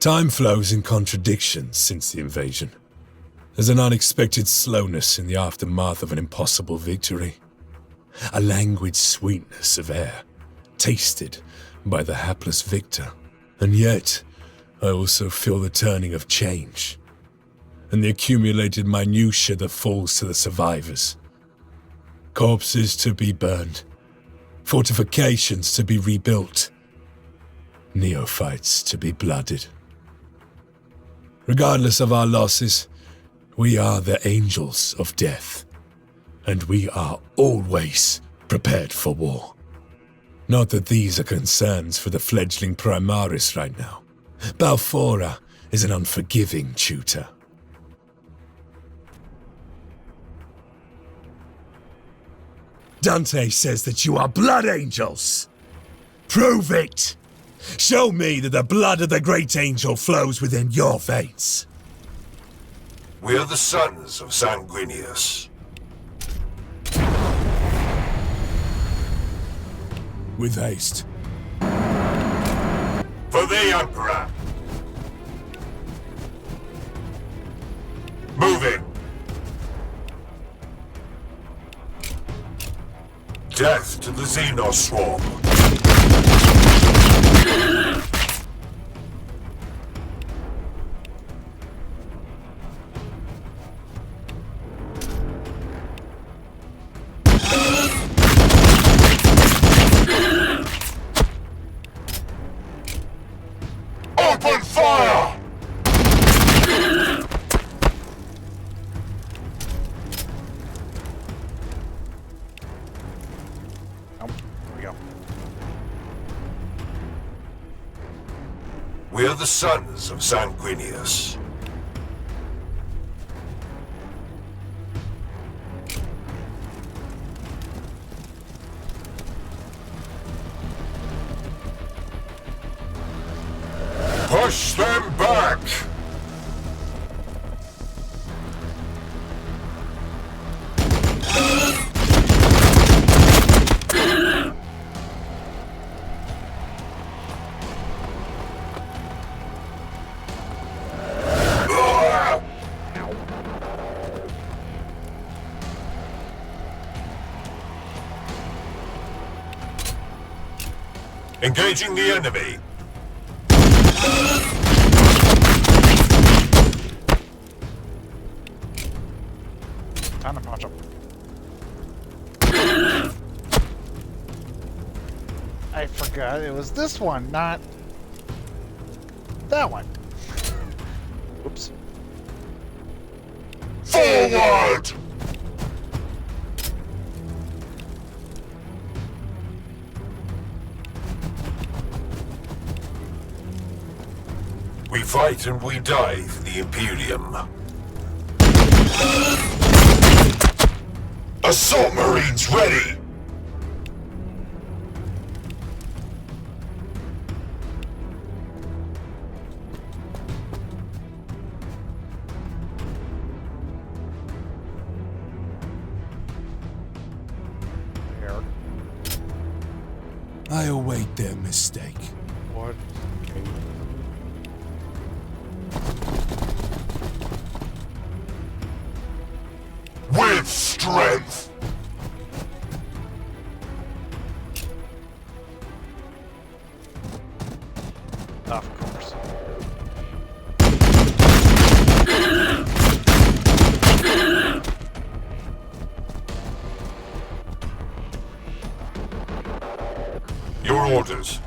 Time flows in contradictions since the invasion. There's an unexpected slowness in the aftermath of an impossible victory. A languid sweetness of air, tasted by the hapless victor. And yet, I also feel the turning of change, and the accumulated minutiae that falls to the survivors. Corpses to be burned, fortifications to be rebuilt, neophytes to be blooded. Regardless of our losses, we are the angels of death, and we are always prepared for war. Not that these are concerns for the fledgling Primaris right now. Balfora is an unforgiving tutor. Dante says that you are blood angels. Prove it! Show me that the blood of the great angel flows within your veins. We are the sons of Sanguinius. With haste. For the Emperor! Moving! Death to the xeno swarm! Open fire! Oh, there we go. We are the sons of Sanguinius. Push them back! Engaging the enemy. Time to punch him. I forgot it was this one, not that one. Oops. Forward! We fight and we die for the Imperium. Assault Marines ready! There. I await their mistake. What? Okay. With strength! Of course. Your orders.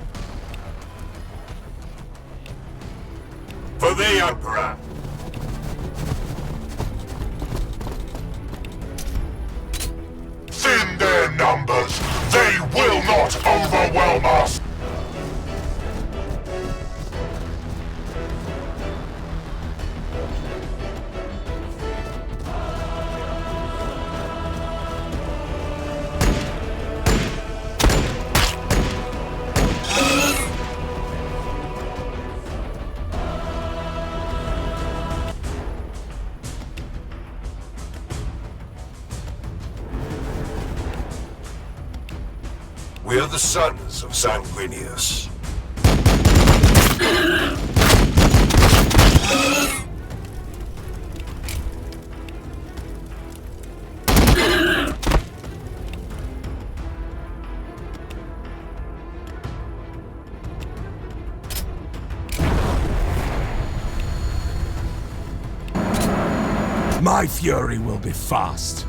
For the Emperor! Thin their numbers! They will not overwhelm us! We are the sons of Sanguinius. My fury will be fast.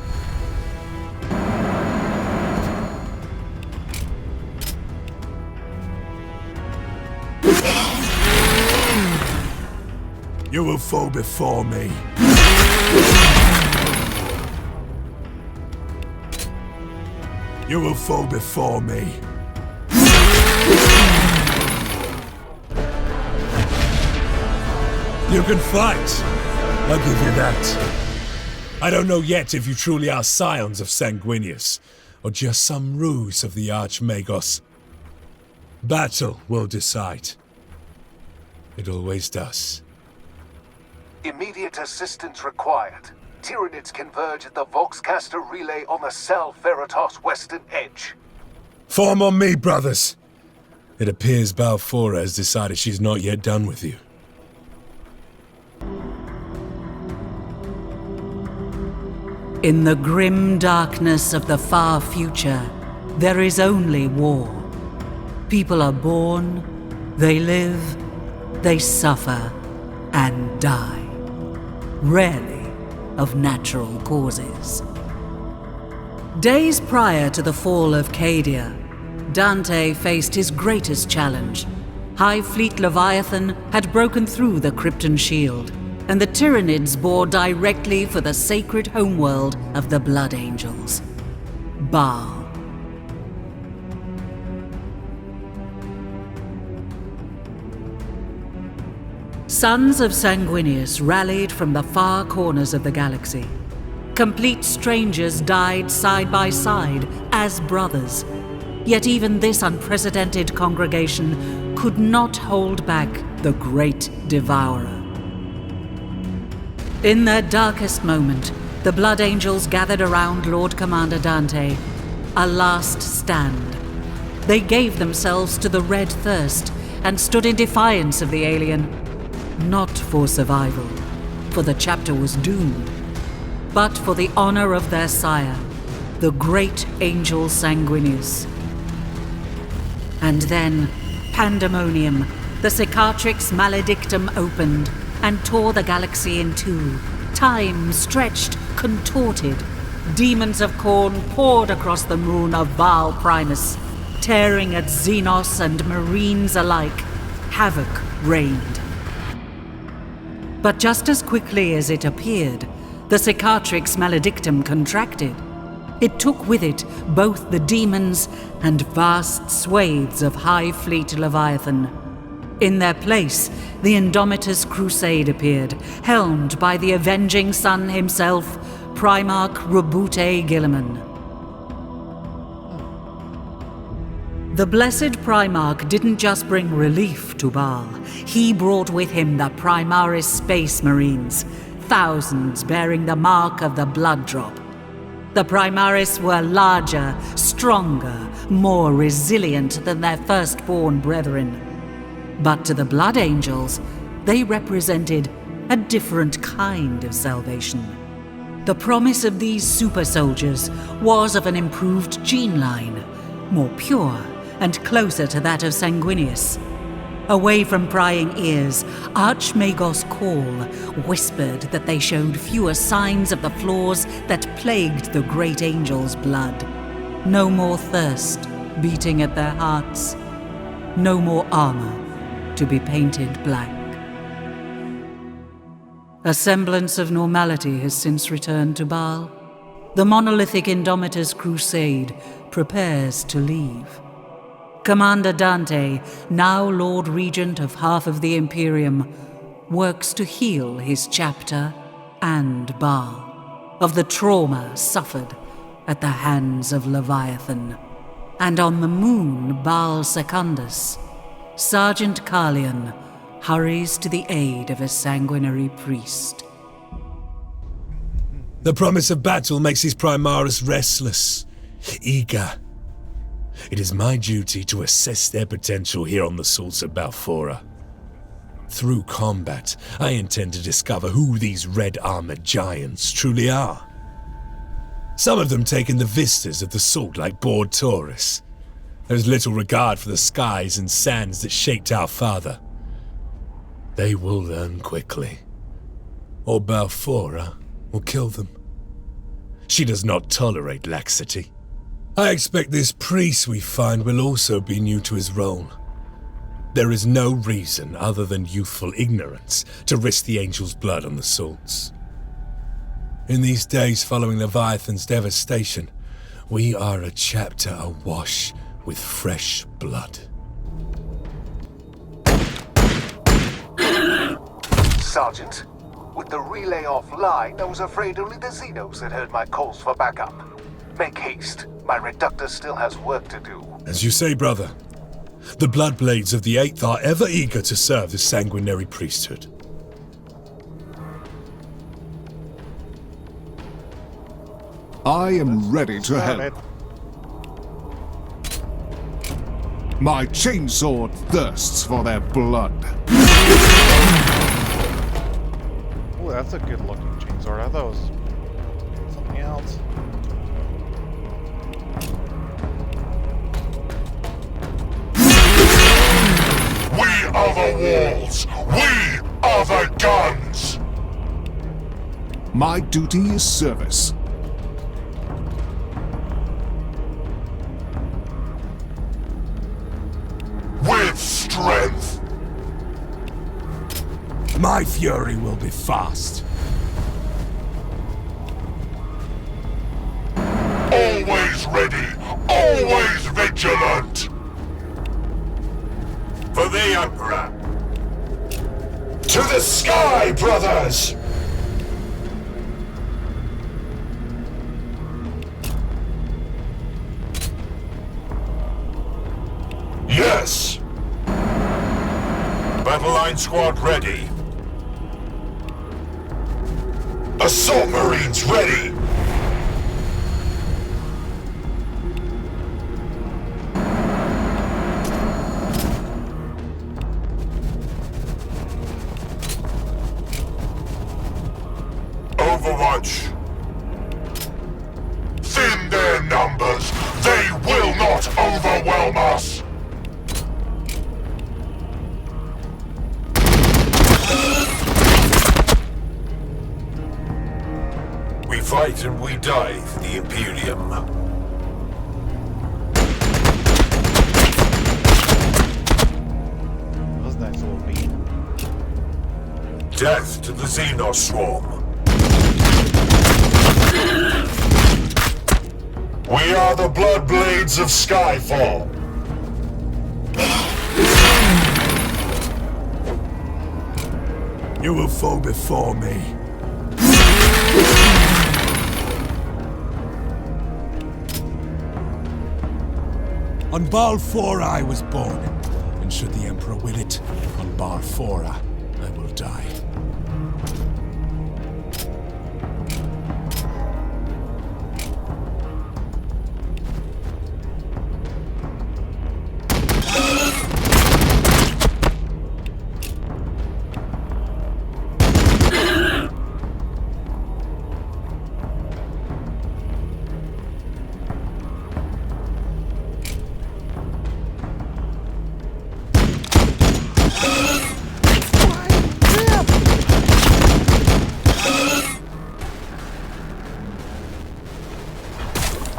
You will fall before me. You will fall before me. You can fight. I'll give you that. I don't know yet if you truly are scions of Sanguinius, or just some ruse of the Archmagos. Battle will decide. It always does. Immediate assistance required. Tyranids converge at the Voxcaster relay on the Sal Veritas western edge. Form on me, brothers. It appears Balfora has decided she's not yet done with you. In the grim darkness of the far future, there is only war. People are born, they live, they suffer, and die. Rarely of natural causes. Days prior to the fall of Cadia, Dante faced his greatest challenge. High Fleet Leviathan had broken through the Krypton shield, and the Tyranids bore directly for the sacred homeworld of the Blood Angels, Baal. Sons of Sanguinius rallied from the far corners of the galaxy. Complete strangers died side by side as brothers. Yet even this unprecedented congregation could not hold back the Great Devourer. In their darkest moment, the Blood Angels gathered around Lord Commander Dante, a last stand. They gave themselves to the Red Thirst and stood in defiance of the alien. Not for survival, for the chapter was doomed, but for the honor of their sire, the great Angel Sanguinius. And then, pandemonium, the Cicatrix Maledictum opened and tore the galaxy in two. Time stretched, contorted. Demons of Khorne poured across the moon of Baal Primus, tearing at Xenos and Marines alike. Havoc reigned. But just as quickly as it appeared, the Cicatrix Maledictum contracted. It took with it both the demons and vast swathes of High Fleet Leviathan. In their place, the Indomitus Crusade appeared, helmed by the Avenging Sun himself, Primarch Rabute Gilliman. The Blessed Primarch didn't just bring relief to Baal. He brought with him the Primaris Space Marines, thousands bearing the mark of the Blood Drop. The Primaris were larger, stronger, more resilient than their firstborn brethren. But to the Blood Angels, they represented a different kind of salvation. The promise of these super soldiers was of an improved gene line, more pure and closer to that of Sanguinius. Away from prying ears, Archmagos Call whispered that they showed fewer signs of the flaws that plagued the great angel's blood. No more thirst beating at their hearts. No more armor to be painted black. A semblance of normality has since returned to Baal. The monolithic Indomitus Crusade prepares to leave. Commander Dante, now Lord Regent of half of the Imperium, works to heal his chapter and Baal of the trauma suffered at the hands of Leviathan. And on the moon Baal Secundus, Sergeant Carlion hurries to the aid of a sanguinary priest. The promise of battle makes his Primaris restless, eager. It is my duty to assess their potential here on the Salts of Balfora. Through combat, I intend to discover who these red-armored giants truly are. Some of them take in the vistas of the Salt like bored tourists. There is little regard for the skies and sands that shaped our father. They will learn quickly, or Balfora or kill them. She does not tolerate laxity. I expect this priest we find will also be new to his role. There is no reason other than youthful ignorance to risk the angel's blood on the swords. In these days following Leviathan's devastation, we are a chapter awash with fresh blood. Sergeant, with the relay offline, I was afraid only the Xenos had heard my calls for backup. Make haste. My reductor still has work to do. As you say, brother, the Bloodblades of the Eighth are ever eager to serve the sanguinary priesthood. I am ready to help. My chainsword thirsts for their blood. Oh, that's a good looking chainsword. I thought it was something else. We are the walls. We are the guns. My duty is service. With strength. My fury will be fast. Always ready. Always vigilant. For the Emperor. To the sky, brothers! Yes! Battle line squad ready. Assault Marines ready! Overwatch. Thin their numbers. They will not overwhelm us. We fight and we die for the Imperium. That was a nice little beat. Death to the Xeno swarm. We are the Bloodblades of Skyfall. You will fall before me. On Balfora I was born, and should the Emperor will it, on Balfora I will die.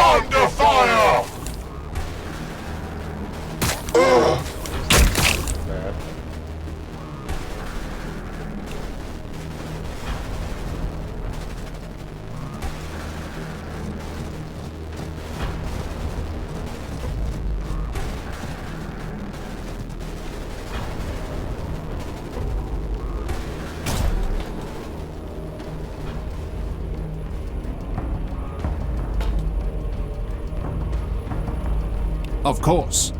Under fire! Bad. Of course.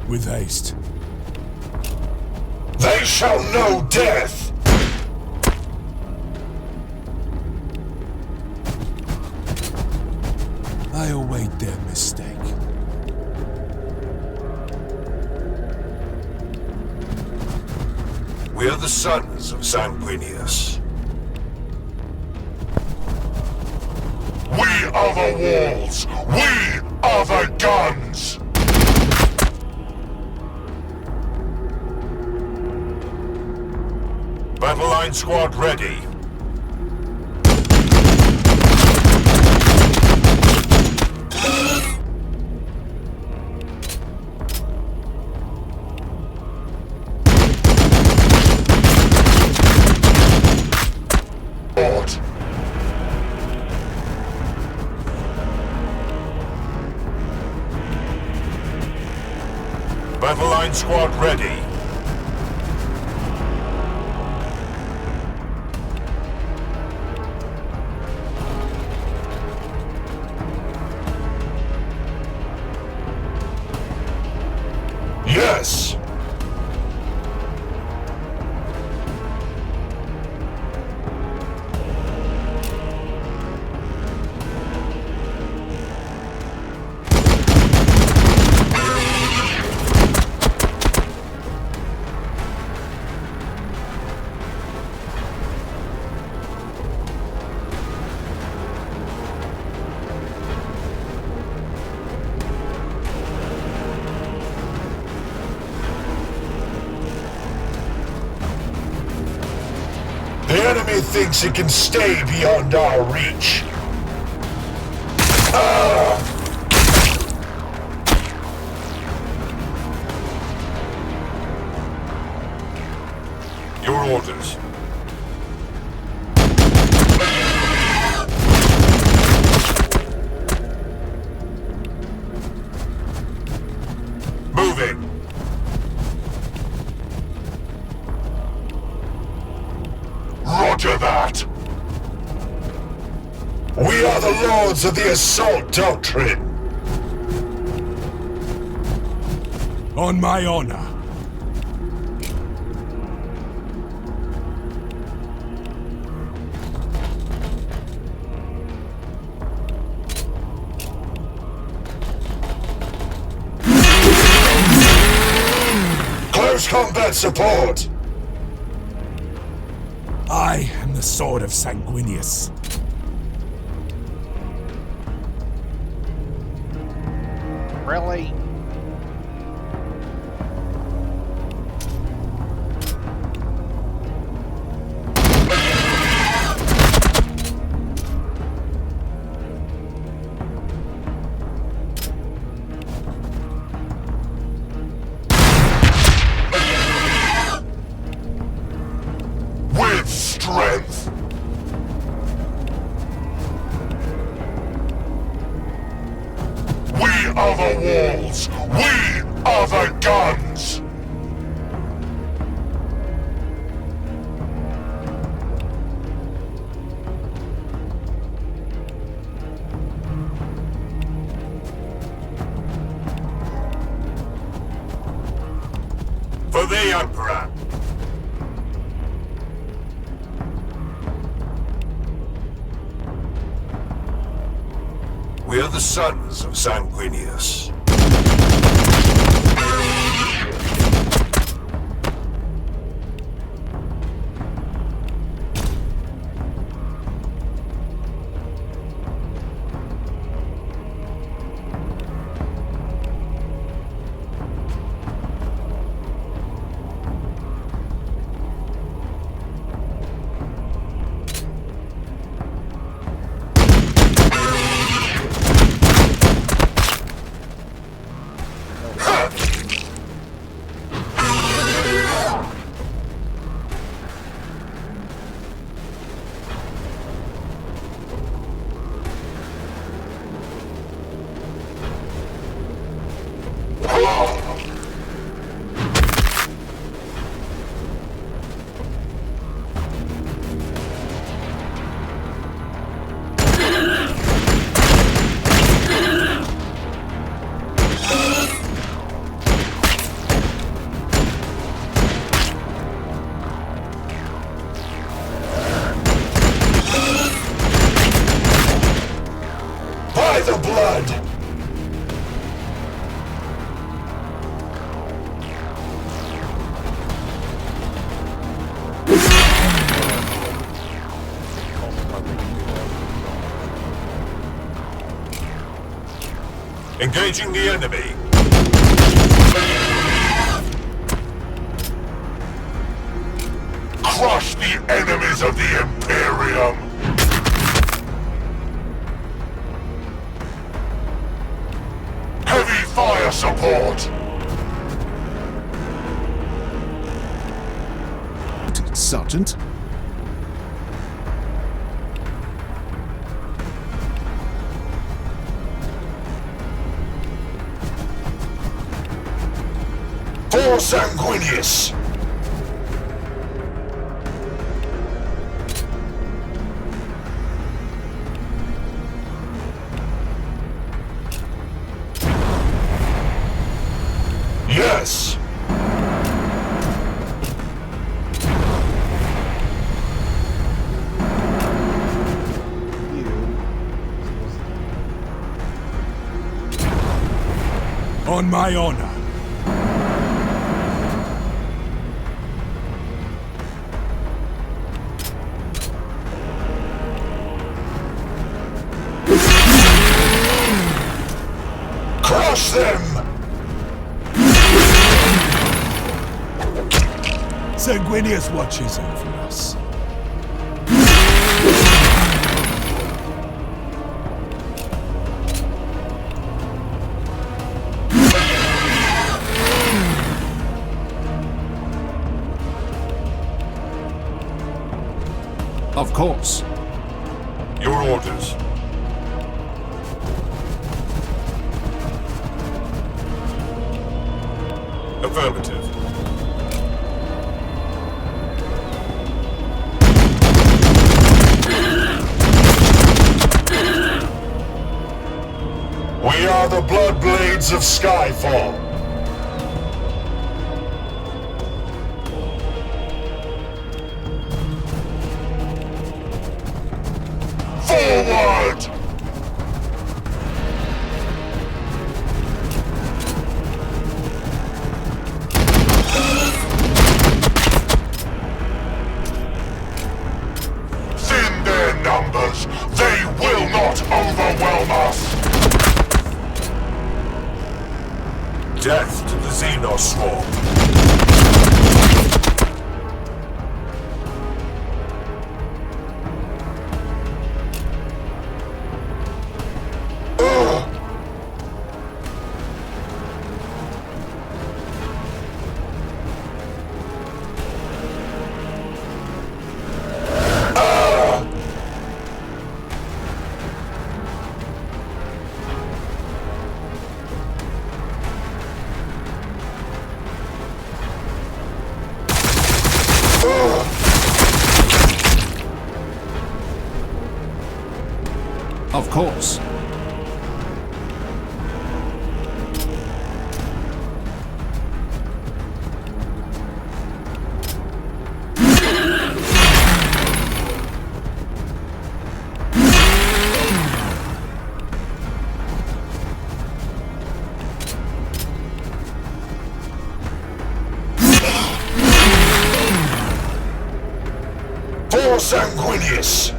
With haste. They shall know death! I await their mistake. We are the sons of Sanguinius. We are the walls! We are the guns! Battle line squad ready. Battle line squad ready. Yes! The enemy thinks it can stay beyond our reach. Your orders. Moving. Roger that! We are the lords of the assault doctrine! On my honor. Close combat support! I am the sword of Sanguinius. Really? With strength! We are the walls! We are the guns! For the Emperor! We are the sons of Sanguinius. By the blood! Engaging the enemy. Crush the enemies of the Imperium! Heavy fire support! Sergeant. For Sanguinius! Yes! On my honor. Crush them! Sanguinius watches over us. Of course. Your orders. Affirmative. We are the Bloodblades of Skyfall. Forward! Thin their numbers. They will not overwhelm us. Death to the Xeno swarm. Of course. For Sanguinius!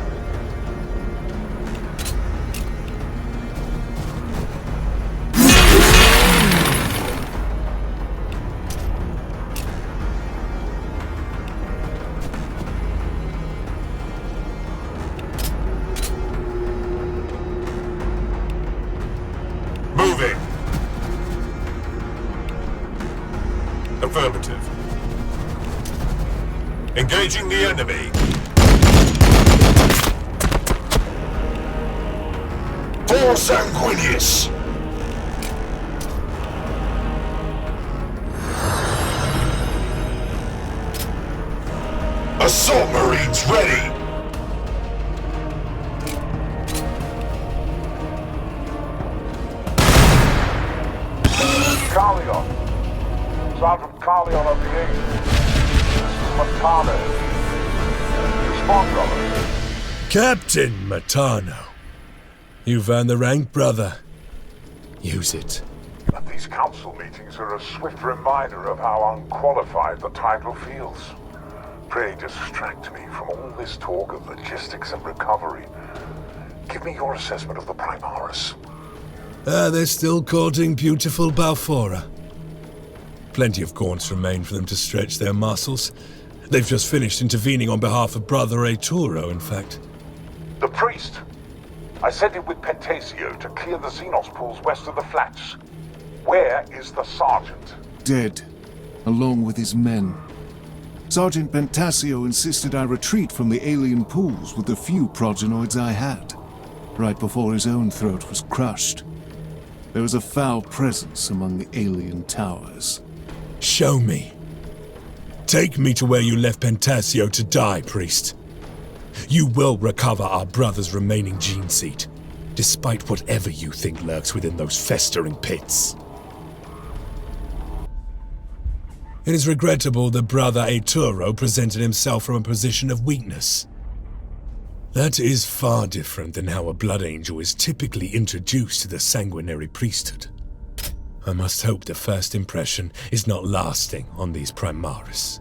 Moving. Affirmative. Engaging the enemy. For Sanguinius! Assault Marines ready! Carleon. Sergeant Carleon of the 8th. Matano. Respond, brother. Captain Matano. You've earned the rank, brother. Use it. These council meetings are a swift reminder of how unqualified the title feels. Pray distract me from all this talk of logistics and recovery. Give me your assessment of the Primaris. They're still courting beautiful Balfora. Plenty of gaunts remain for them to stretch their muscles, They've just finished intervening on behalf of Brother Arturo, in fact. The priest! I sent him with Pentasio to clear the Xenos pools west of the flats. Where is the sergeant? Dead, along with his men. Sergeant Pentasio insisted I retreat from the alien pools with the few progenoids I had, right before his own throat was crushed. There was a foul presence among the alien towers. Show me. Take me to where you left Pentasio to die, priest. You will recover our brother's remaining gene seed, despite whatever you think lurks within those festering pits. It is regrettable that Brother Arturo presented himself from a position of weakness. That is far different than how a blood angel is typically introduced to the sanguinary priesthood. I must hope the first impression is not lasting on these Primaris.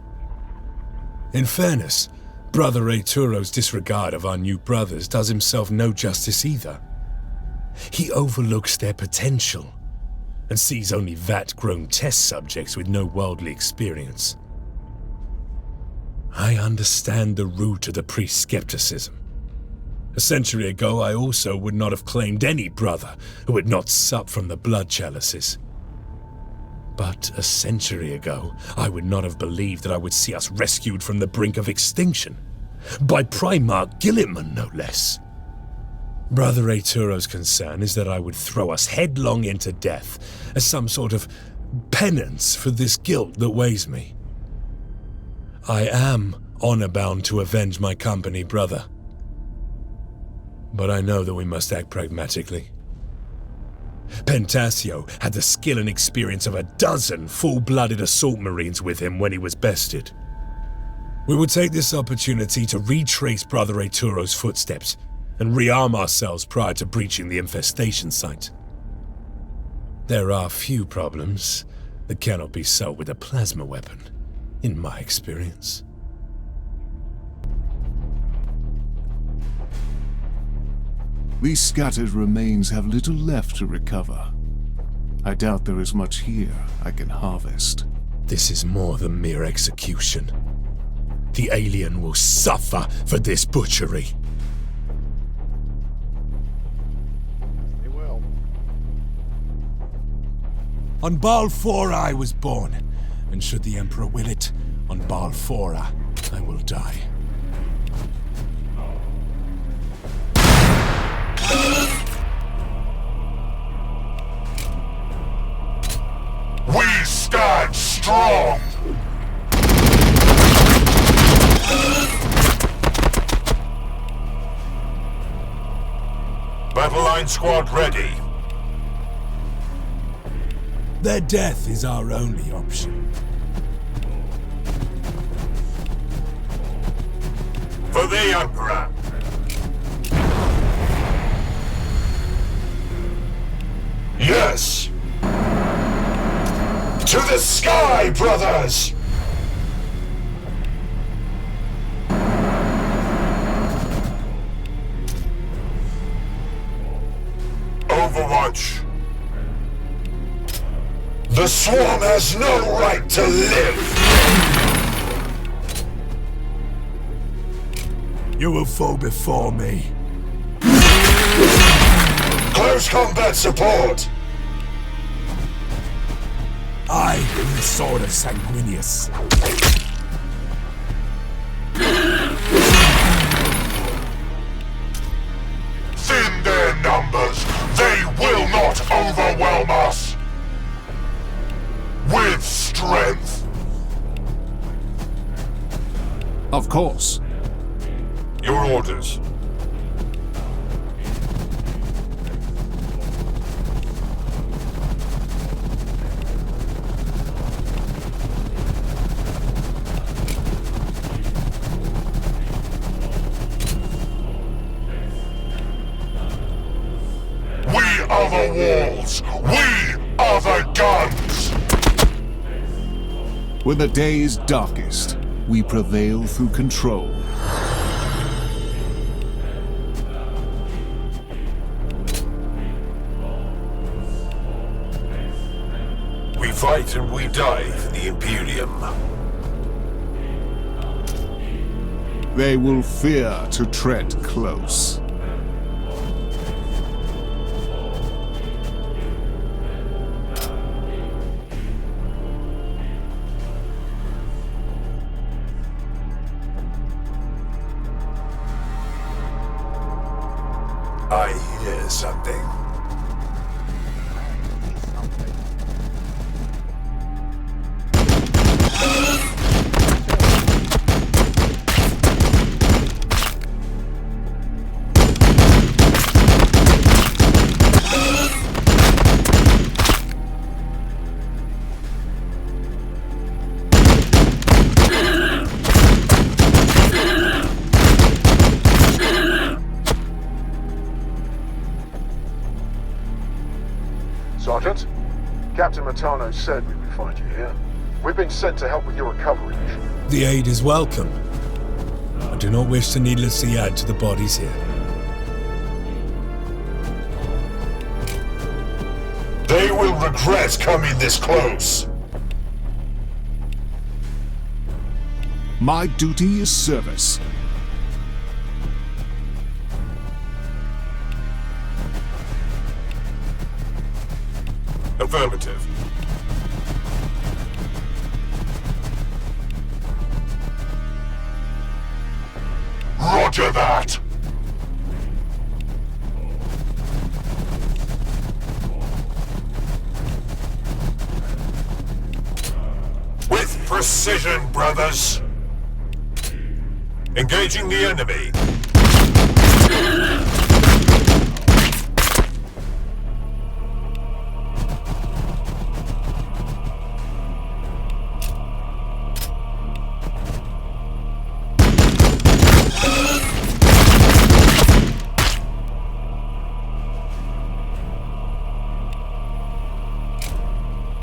In fairness, Brother Arturo's disregard of our new brothers does himself no justice either. He overlooks their potential and sees only vat-grown test subjects with no worldly experience. I understand the root of the priest's skepticism. A century ago, I also would not have claimed any brother who had not supped from the blood chalices. But a century ago, I would not have believed that I would see us rescued from the brink of extinction. By Primarch Gilliman, no less. Brother Arturo's concern is that I would throw us headlong into death as some sort of penance for this guilt that weighs me. I am honor-bound to avenge my company, brother. But I know that we must act pragmatically. Pentasio had the skill and experience of a dozen full-blooded assault marines with him when he was bested. We will take this opportunity to retrace Brother Arturo's footsteps and rearm ourselves prior to breaching the infestation site. There are few problems that cannot be solved with a plasma weapon, in my experience. These scattered remains have little left to recover. I doubt there is much here I can harvest. This is more than mere execution. The alien will suffer for this butchery. They will. On Balfora I was born, and should the Emperor will it, on Balfora I will die. We stand strong! Battle line squad ready. Their death is our only option. For the Emperor! Yes! To the sky, brothers! Overwatch. The Swarm has no right to live! You will fall before me. Close combat support! I am the sword of Sanguinius. Thin their numbers, they will not overwhelm us! With strength! Of course. Your orders. We are the walls! We are the guns! When the day is darkest, we prevail through control. We fight and we die for the Imperium. They will fear to tread close. I hear something. Sergeant, Captain Matano said we would find you here. We've been sent to help with your recovery mission. The aid is welcome. I do not wish to needlessly add to the bodies here. They will regret coming this close. My duty is service. Affirmative. Roger that! With precision, brothers! Engaging the enemy!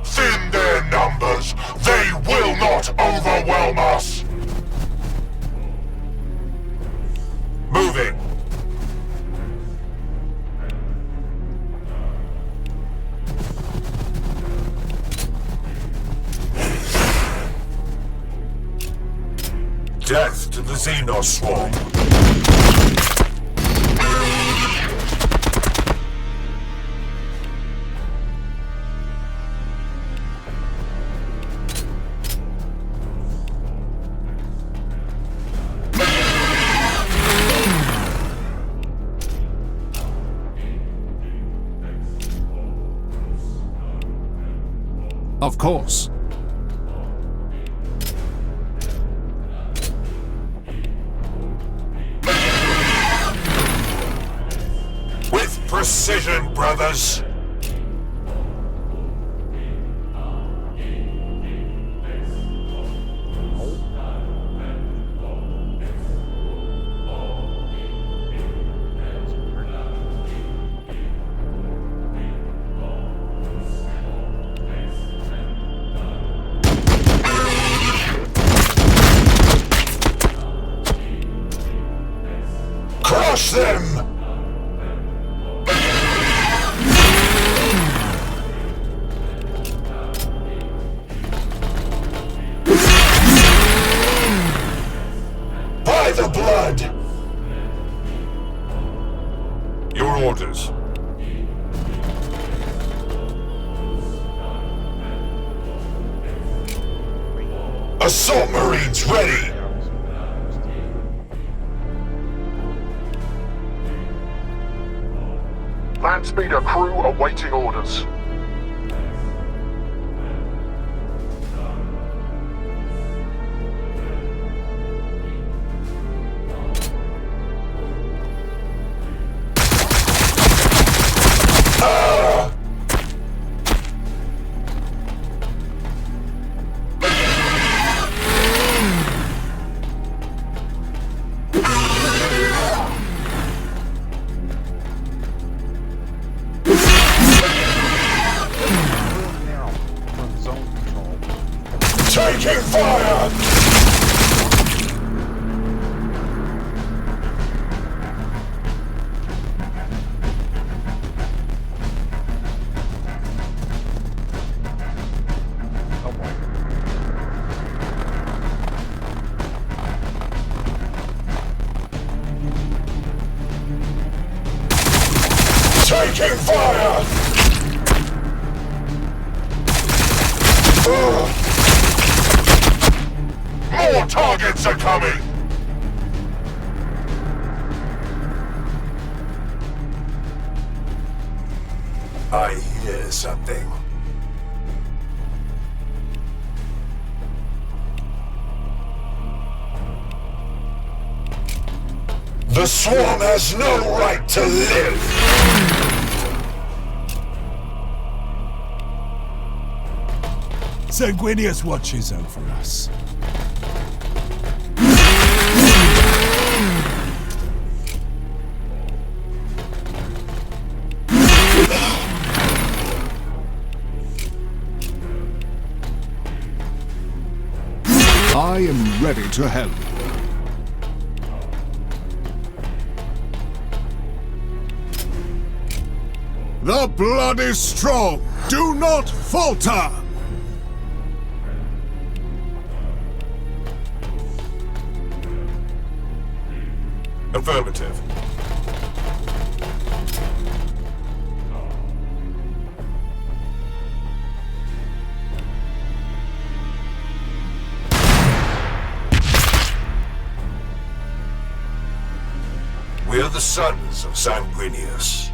Thin their numbers! They will not overwhelm us! Moving! Death to the xeno swarm! Of course. With precision, brothers! Crush them! By the blood! Your orders. Assault Marines ready! Land speeder crew awaiting orders. Taking fire! More targets are coming! I hear something. The swarm has no right to live! Sanguinius watches over us. I am ready to help. The blood is strong. Do not falter. Affirmative. We're the sons of Sanguinius.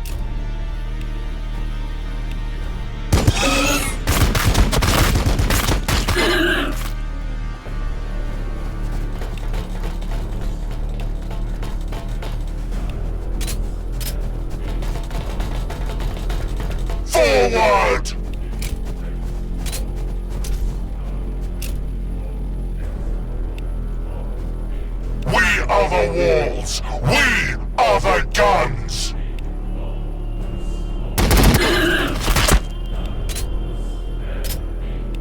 Forward! We are the walls! We are the guns!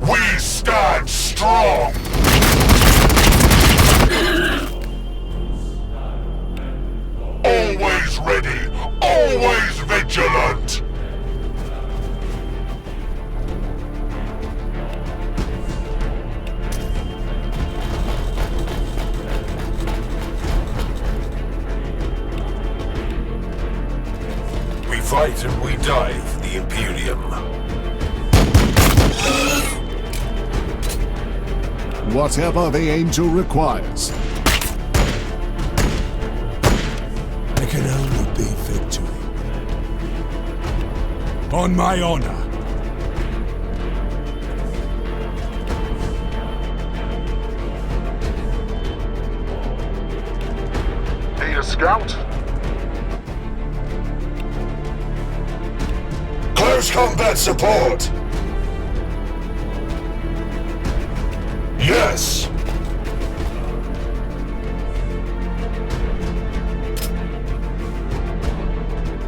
We stand strong! Always ready, always vigilant! We fight and we die for the Imperium. Whatever the angel requires. There can only be victory. On my honor. Need a scout? Close combat support! Yes!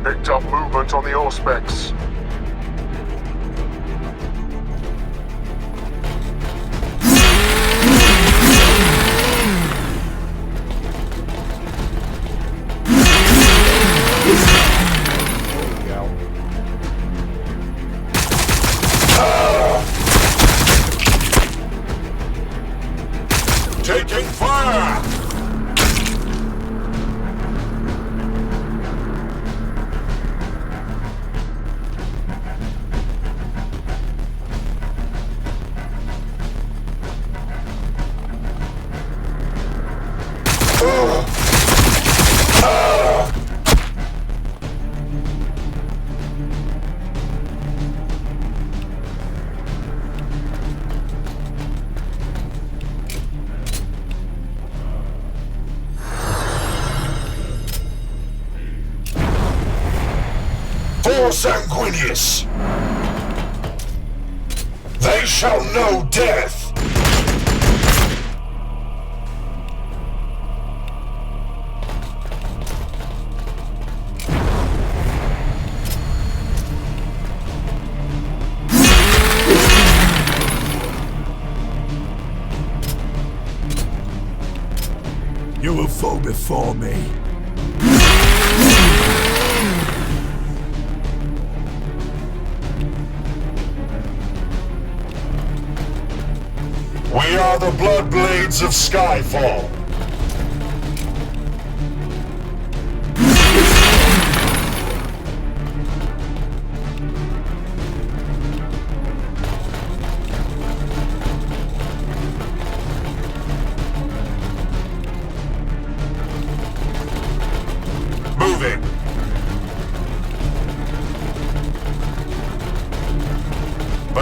Picked up movement on the Auspex. Taking fire! For Sanguinius! They shall know death! You will fall before me. We are the Bloodblades of Skyfall.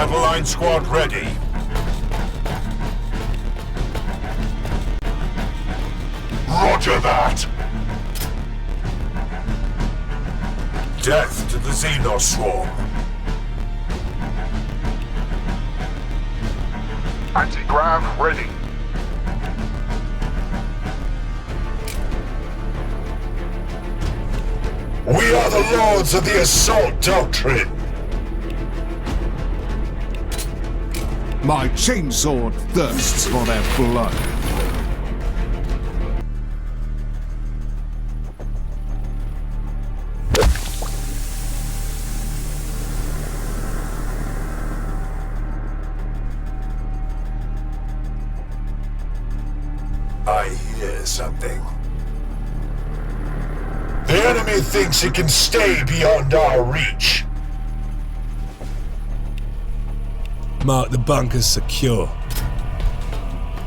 Battle line squad ready. Roger that. Death to the xeno swarm. Anti-grav ready. We are the lords of the assault doctrine. My chainsword thirsts for their blood. I hear something. The enemy thinks it can stay beyond our reach. Mark the bunkers secure.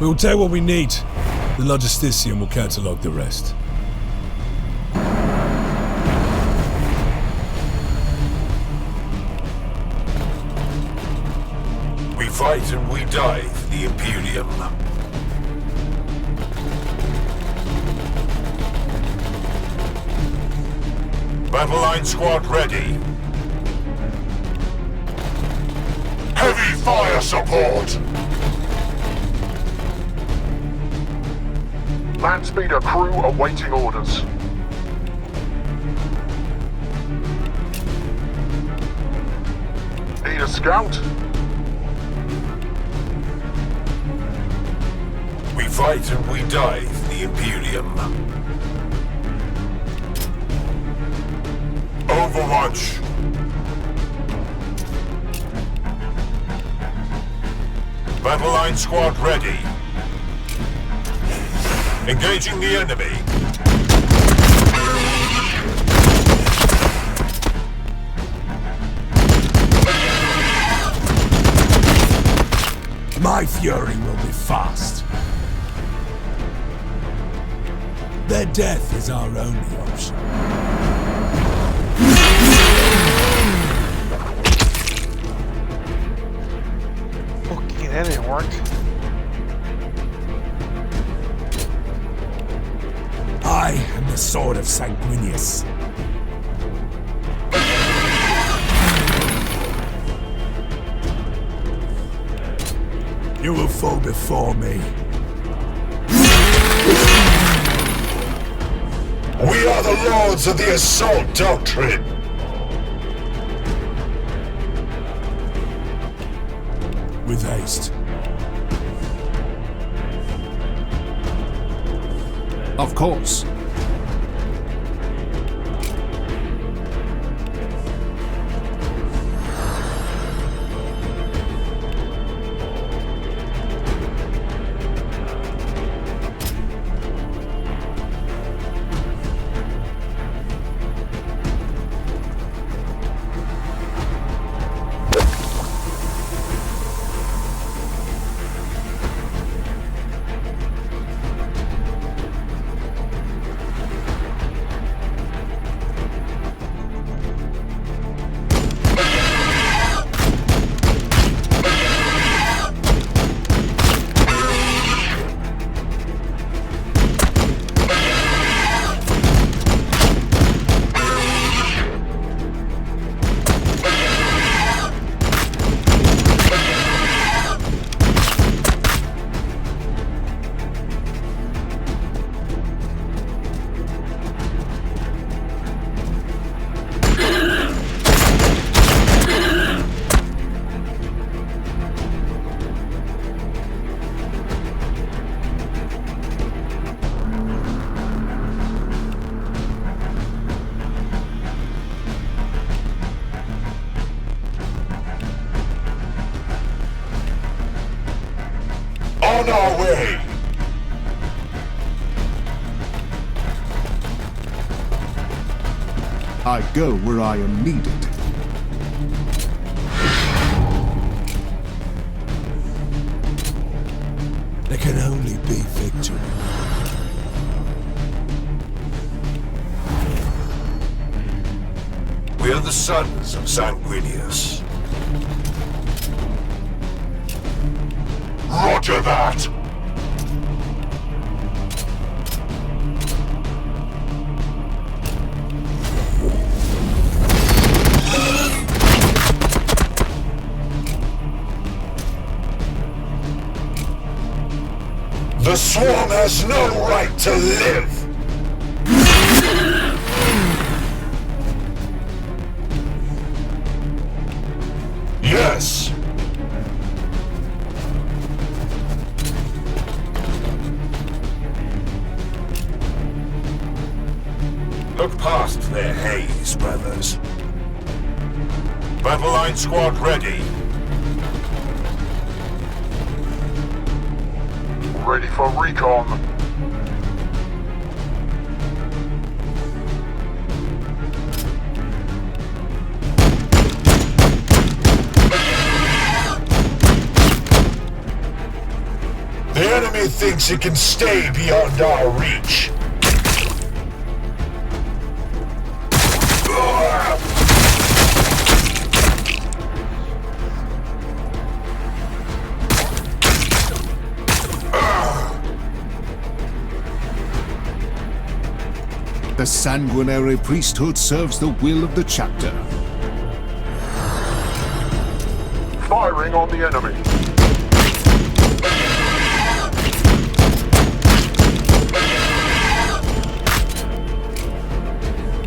We will take what we need. The logistician will catalogue the rest. We fight and we die for the Imperium. Battle line squad ready. Heavy fire support! Land speeder crew awaiting orders. Need a scout? We fight and we die for the Imperium. Overwatch! Battle line squad ready. Engaging the enemy. My fury will be fast. Their death is our only option. Okay, that didn't work. I am the sword of Sanguinius. You will fall before me. We are the lords of the assault doctrine. With haste. Of course. On our way! I go where I am needed. There can only be victory. We are the sons of Sanguinius. Roger that! The swarm has no right to live! Yes! Look past their haze, brothers. Battle line squad ready. Ready for recon. The enemy thinks it can stay beyond our reach. The sanguinary priesthood serves the will of the chapter. Firing on the enemy.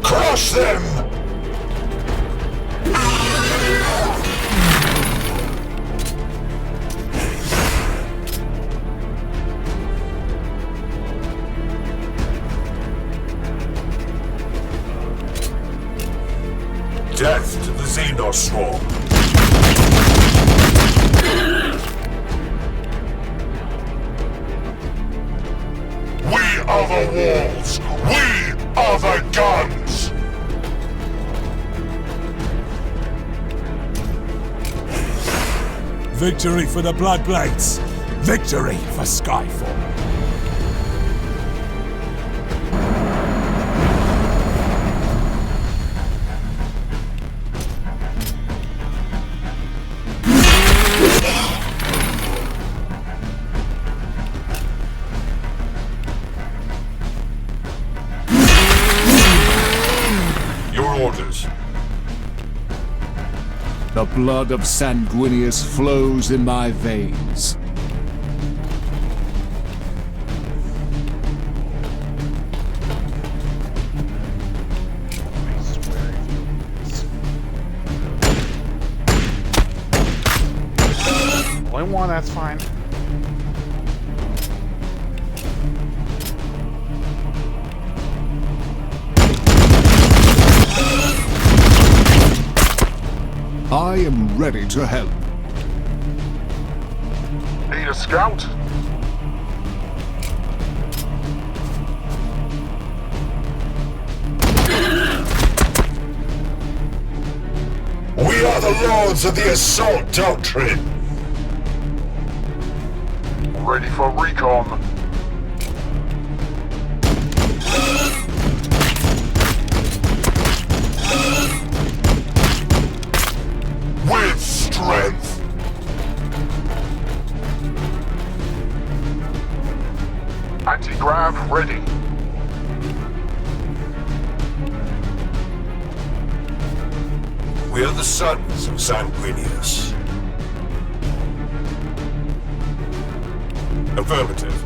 Crush them! Death to the xeno swarm. We are the walls. We are the guns. Victory for the Bloodblades! Victory for Skyfall! Your orders. The blood of Sanguinius flows in my veins. I swear. Only one, that's fine. I am ready to help. Need a scout? We are the lords of the assault doctrine. Ready for recon. With strength. Anti-grav ready. We are the sons of Sanguinius. Affirmative.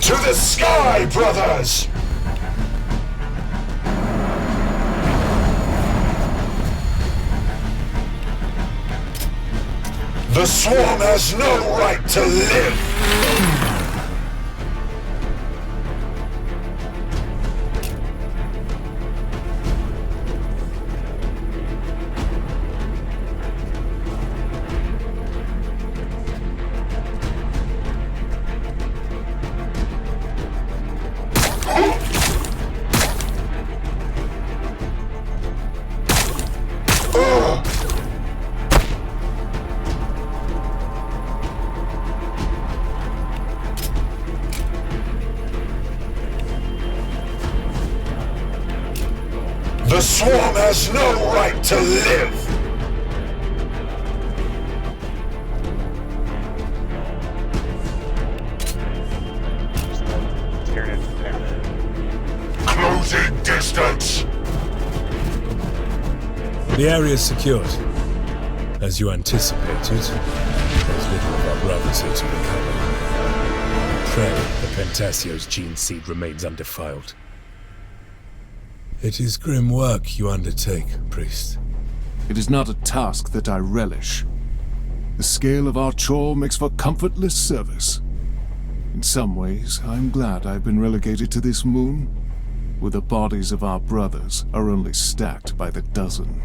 To the sky, brothers! The swarm has no right to live! swarm has no right to live! Closing distance! The area is secured. As you anticipated, there's little of our brothers here to recover. Pray the Pentasio's gene seed remains undefiled. It is grim work you undertake, priest. It is not a task that I relish. The scale of our chore makes for comfortless service. In some ways, I'm glad I've been relegated to this moon, where the bodies of our brothers are only stacked by the dozen.